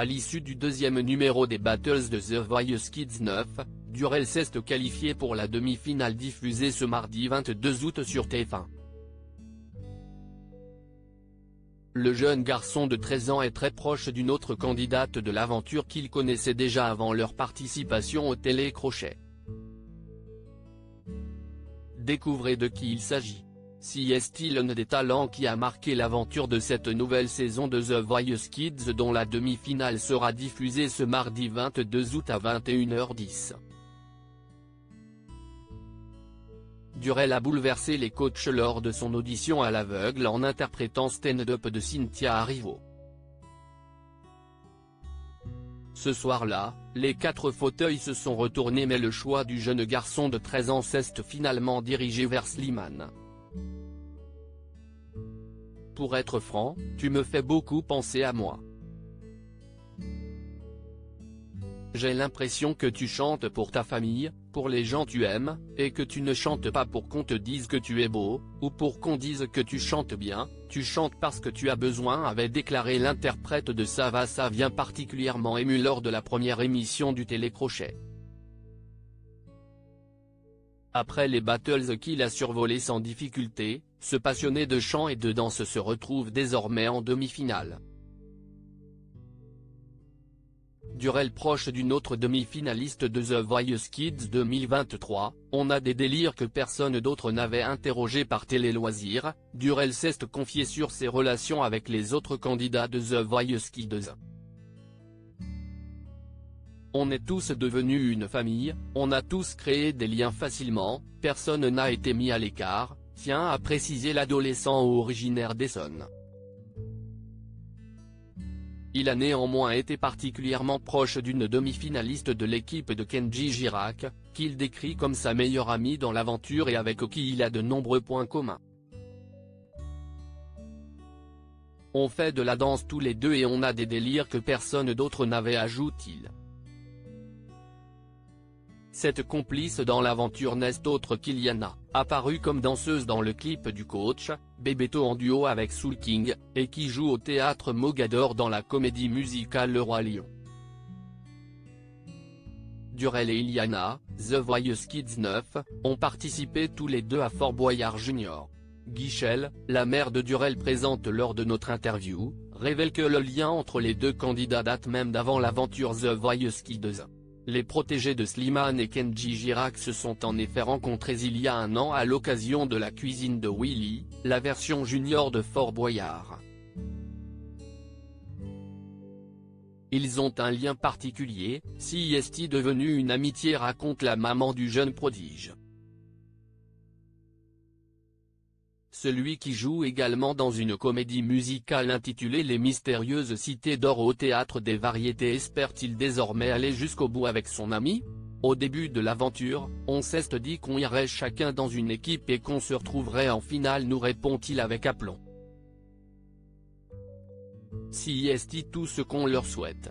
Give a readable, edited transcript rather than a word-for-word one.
À l'issue du deuxième numéro des Battles de The Voice Kids 9, Durel s'est qualifié pour la demi-finale diffusée ce mardi 22 août sur TF1. Le jeune garçon de 13 ans est très proche d'une autre candidate de l'aventure qu'il connaissait déjà avant leur participation au télécrochet. Découvrez de qui il s'agit. Si est-il l'un des talents qui a marqué l'aventure de cette nouvelle saison de The Voice Kids dont la demi-finale sera diffusée ce mardi 22 août à 21h10. Durel a bouleversé les coachs lors de son audition à l'aveugle en interprétant Stand Up de Cynthia Erivo. Ce soir-là, les 4 fauteuils se sont retournés mais le choix du jeune garçon de 13 ans s'est finalement dirigé vers Slimane. Pour être franc, tu me fais beaucoup penser à moi. J'ai l'impression que tu chantes pour ta famille, pour les gens tu aimes, et que tu ne chantes pas pour qu'on te dise que tu es beau, ou pour qu'on dise que tu chantes bien, tu chantes parce que tu as besoin, avait déclaré l'interprète de Ça va ça vient particulièrement ému lors de la première émission du télécrochet. Après les battles qu'il a survolés sans difficulté, ce passionné de chant et de danse se retrouve désormais en demi-finale. Durel proche d'une autre demi-finaliste de The Voice Kids 2023, on a des délires que personne d'autre n'avait interrogé par Télé Loisirs, Durel s'est confié sur ses relations avec les autres candidats de The Voice Kids. On est tous devenus une famille, on a tous créé des liens facilement, personne n'a été mis à l'écart, tient à préciser l'adolescent originaire d'Essonne. Il a néanmoins été particulièrement proche d'une demi-finaliste de l'équipe de Kenji Girac, qu'il décrit comme sa meilleure amie dans l'aventure et avec qui il a de nombreux points communs. On fait de la danse tous les deux et on a des délires que personne d'autre n'avait, ajoute-t-il. Cette complice dans l'aventure n'est autre qu'Iliana, apparue comme danseuse dans le clip du coach, Bebeto en duo avec Soul King, et qui joue au théâtre Mogador dans la comédie musicale Le Roi Lion. Durel et Iliana, The Voice Kids 9, ont participé tous les deux à Fort Boyard Junior. Guichel, la mère de Durel présente lors de notre interview, révèle que le lien entre les deux candidats date même d'avant l'aventure The Voice Kids. Les protégés de Slimane et Kenji Girac se sont en effet rencontrés il y a un an à l'occasion de la cuisine de Willy, la version junior de Fort Boyard. Ils ont un lien particulier, si est devenu une amitié, raconte la maman du jeune prodige. Celui qui joue également dans une comédie musicale intitulée Les Mystérieuses Cités d'Or au Théâtre des Variétés espère-t-il désormais aller jusqu'au bout avec son ami ? Au début de l'aventure, on s'est dit qu'on irait chacun dans une équipe et qu'on se retrouverait en finale, nous répond-il avec aplomb. Si est tout ce qu'on leur souhaite.